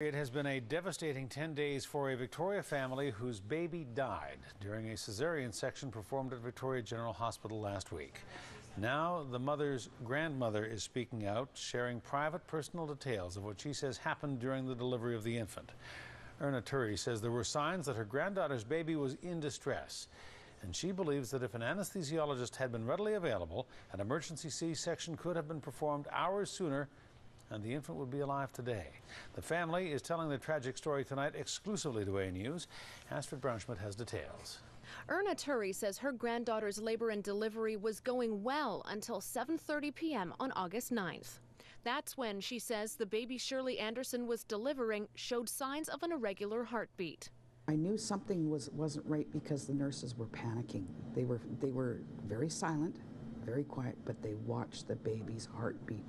It has been a devastating 10 days for a Victoria family whose baby died during a cesarean section performed at Victoria General Hospital last week. Now the mother's grandmother is speaking out, sharing private personal details of what she says happened during the delivery of the infant. Erna Turrie says there were signs that her granddaughter's baby was in distress, and she believes that if an anesthesiologist had been readily available, an emergency C-section could have been performed hours sooner and the infant would be alive today. The family is telling their tragic story tonight exclusively to A News. Astrid Braunschmidt has details. Erna Turrie says her granddaughter's labor and delivery was going well until 7:30 p.m. on August 9th. That's when, she says, the baby Shirley Anderson was delivering showed signs of an irregular heartbeat. I knew something wasn't right because the nurses were panicking. They were very silent, very quiet, but they watched the baby's heartbeat.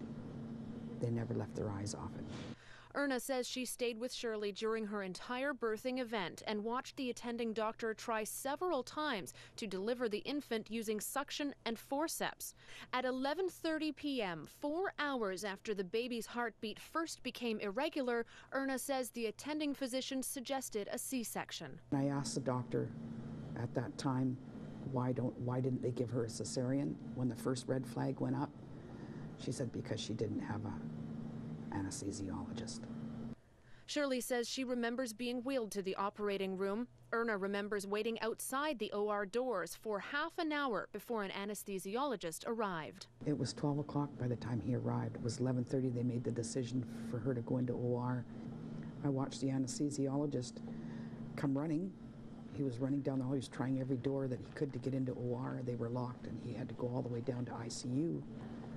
They never left their eyes off it. Erna says she stayed with Shirley during her entire birthing event and watched the attending doctor try several times to deliver the infant using suction and forceps. At 11:30 p.m., 4 hours after the baby's heartbeat first became irregular, Erna says the attending physician suggested a C-section. I asked the doctor at that time, why didn't they give her a cesarean when the first red flag went up? She said because she didn't have an anesthesiologist. Shirley says she remembers being wheeled to the operating room. Erna remembers waiting outside the OR doors for half an hour before an anesthesiologist arrived. It was 12 o'clock by the time he arrived. It was 11:30. They made the decision for her to go into OR. I watched the anesthesiologist come running. He was running down the hall. He was trying every door that he could to get into OR. They were locked, and he had to go all the way down to ICU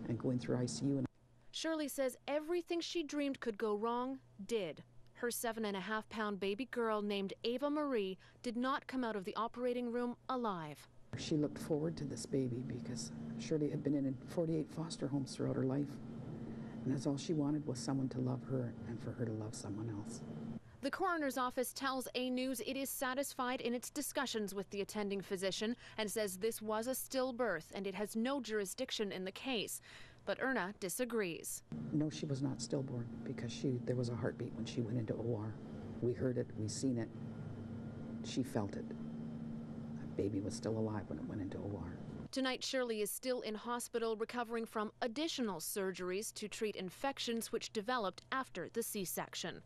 and go in through ICU. Shirley says everything she dreamed could go wrong did. Her 7.5-pound baby girl named Ava Marie did not come out of the operating room alive. She looked forward to this baby because Shirley had been in 48 foster homes throughout her life. And that's all she wanted was someone to love her and for her to love someone else. The coroner's office tells A News it is satisfied in its discussions with the attending physician and says this was a stillbirth and it has no jurisdiction in the case. But Erna disagrees. No, she was not stillborn because there was a heartbeat when she went into OR. We heard it, we seen it, she felt it. That baby was still alive when it went into OR. Tonight, Shirley is still in hospital recovering from additional surgeries to treat infections which developed after the C-section.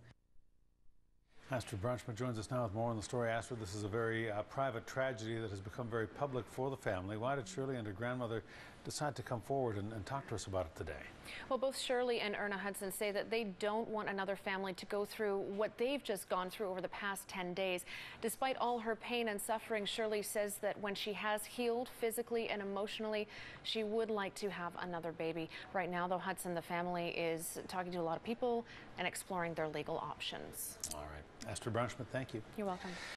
Astrid Braunschmidt joins us now with more on the story. Astrid, this is a very private tragedy that has become very public for the family. Why did Shirley and her grandmother decide to come forward and talk to us about it today? Well, both Shirley and Erna Hudson say that they don't want another family to go through what they've just gone through over the past 10 days. Despite all her pain and suffering, Shirley says that when she has healed physically and emotionally, she would like to have another baby. Right now, though, Hudson, the family is talking to a lot of people and exploring their legal options. All right. Astrid Braunschmidt, thank you. You're welcome.